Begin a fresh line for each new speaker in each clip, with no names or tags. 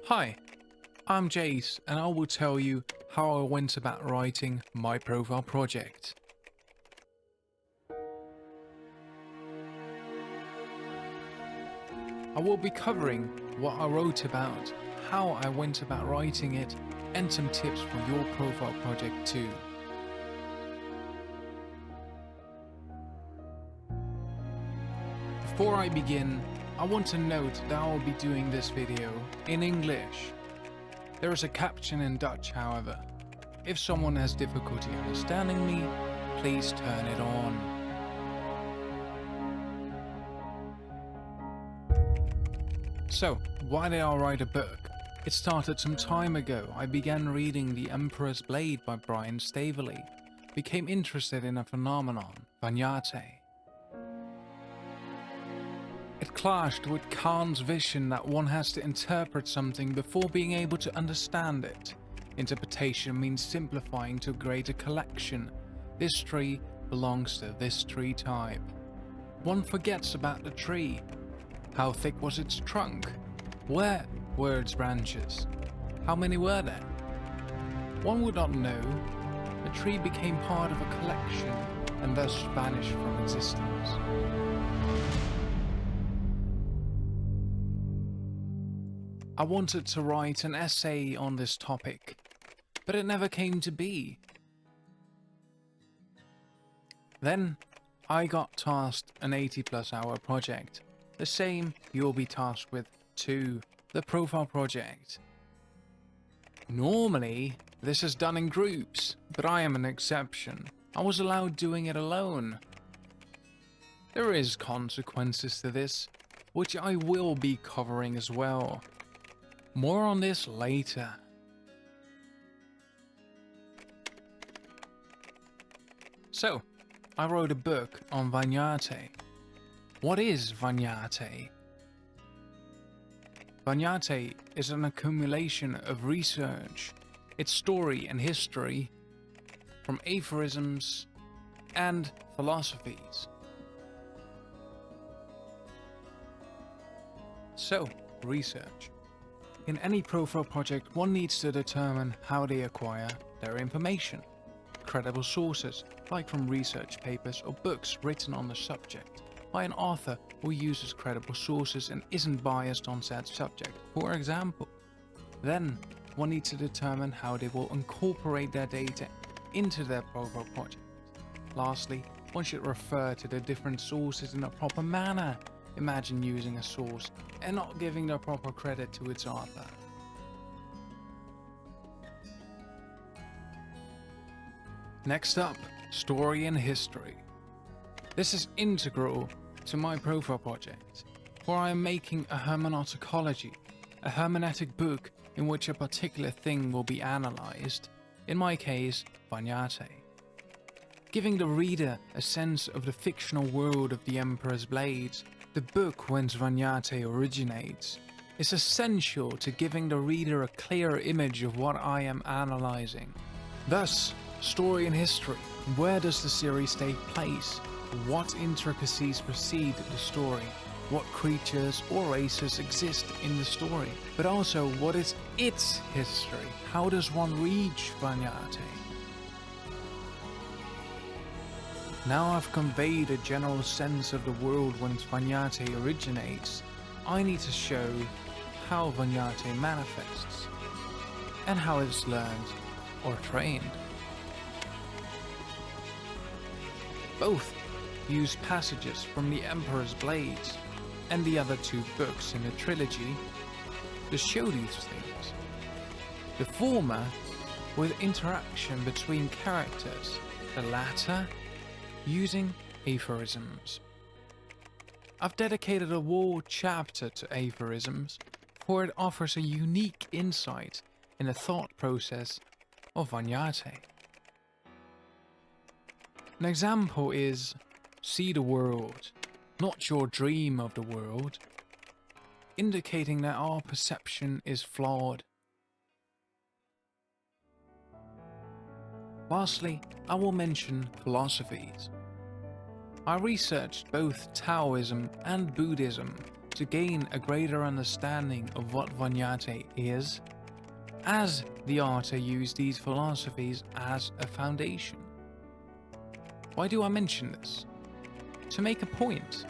Hi, I'm Jace and I will tell you how I went about writing my profile project. I will be covering what I wrote about, how I went about writing it, and some tips for your profile project too. Before I begin, I want to note that I will be doing this video in English. There is a caption in Dutch, however. If someone has difficulty understanding me, please turn it on. So, why did I write a book? It started some time ago. I began reading The Emperor's Blade by Brian Staveley, became interested in a phenomenon, Vaniate. It clashed with Kant's vision that one has to interpret something before being able to understand it. Interpretation means simplifying to a greater collection. This tree belongs to this tree type. One forgets about the tree. How thick was its trunk? Where were its branches? How many were there? One would not know. The tree became part of a collection and thus vanished from existence. I wanted to write an essay on this topic, but it never came to be. Then I got tasked an 80+ hour project, the same you'll be tasked with too, the profile project. Normally, this is done in groups, but I am an exception. I was allowed doing it alone. There is consequences to this, which I will be covering as well. More on this later. So, I wrote a book on Vaniate. What is Vaniate? Vaniate is an accumulation of research, its story and history, from aphorisms and philosophies. So, research. In any profile project, one needs to determine how they acquire their information. Credible sources, like from research papers or books written on the subject, by an author who uses credible sources and isn't biased on said subject, for example. Then, one needs to determine how they will incorporate their data into their profile project. Lastly, one should refer to the different sources in a proper manner. Imagine using a source and not giving the proper credit to its author. Next up, story and history. This is integral to my profile project, for I am making a hermeneutology, a hermeneutic book in which a particular thing will be analyzed, in my case, Vaniate. Giving the reader a sense of the fictional world of the Emperor's Blade, the book whence Vaniate originates, is essential to giving the reader a clear image of what I am analyzing. Thus, story and history. Where does the series take place? What intricacies precede the story? What creatures or races exist in the story? But also, what is its history? How does one reach Vaniate? Now I've conveyed a general sense of the world whence Vaniate originates, I need to show how Vaniate manifests, and how it's learned or trained. Both use passages from The Emperor's Blades and the other two books in the trilogy to show these things. The former with interaction between characters, the latter using aphorisms. I've dedicated a whole chapter to aphorisms, for it offers a unique insight in the thought process of Vaniate. An example is, see the world, not your dream of the world, indicating that our perception is flawed. Lastly, I will mention philosophies. I researched both Taoism and Buddhism to gain a greater understanding of what Vaniate is, as the author used these philosophies as a foundation. Why do I mention this? To make a point.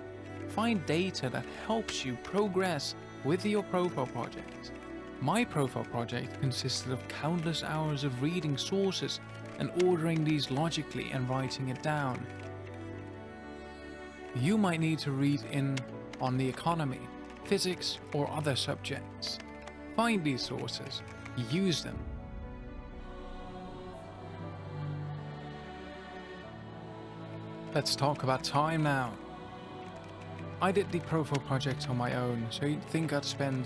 Find data that helps you progress with your profile project. My profile project consisted of countless hours of reading sources and ordering these logically and writing it down. You might need to read on the economy, physics, or other subjects. Find these sources, use them. Let's talk about time now. I did the profile project on my own, so you'd think I'd spend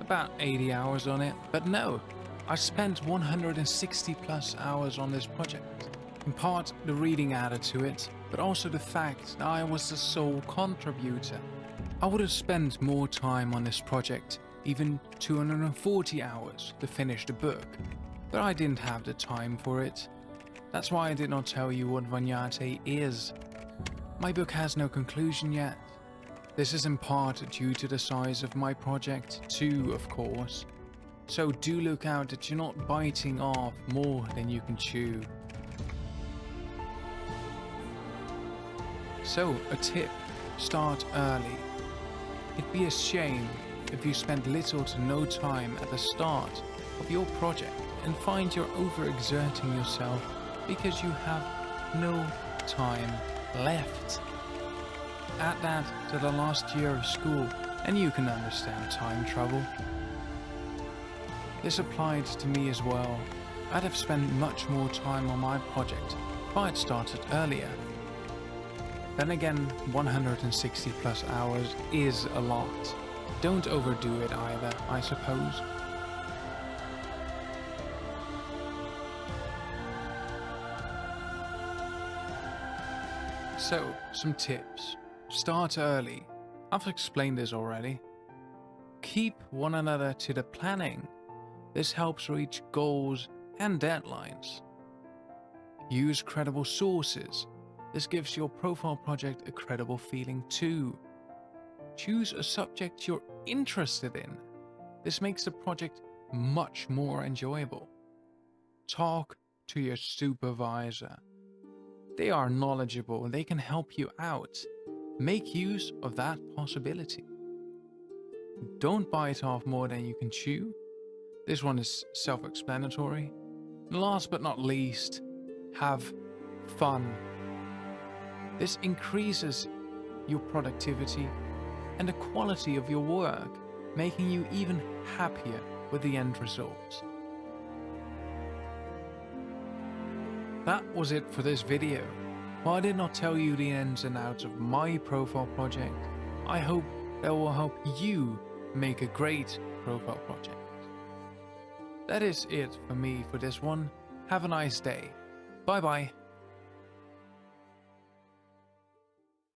about 80 hours on it, but no, I spent 160 plus hours on this project. In part the reading added to it, but also the fact that I was the sole contributor. I would have spent more time on this project, even 240 hours to finish the book, but I didn't have the time for it. That's why I did not tell you what Vaniate is. My book has no conclusion yet. This is in part due to the size of my project too, of course. So do look out that you're not biting off more than you can chew. So, a tip: start early. It'd be a shame if you spend little to no time at the start of your project and find you're overexerting yourself because you have no time left. Add that to the last year of school and you can understand time travel. This applied to me as well. I'd have spent much more time on my project if I'd started earlier. Then again, 160 plus hours is a lot. Don't overdo it either, I suppose. So, some tips. Start early. I've explained this already. Keep one another to the planning. This helps reach goals and deadlines. Use credible sources. This gives your profile project a credible feeling too. Choose a subject you're interested in. This makes the project much more enjoyable. Talk to your supervisor. They are knowledgeable and they can help you out. Make use of that possibility. Don't bite off more than you can chew. This one is self-explanatory. Last but not least, have fun. This increases your productivity and the quality of your work, making you even happier with the end result. That was it for this video. While I did not tell you the ins and outs of my profile project, I hope that will help you make a great profile project. That is it for me for this one. Have a nice day. Bye bye.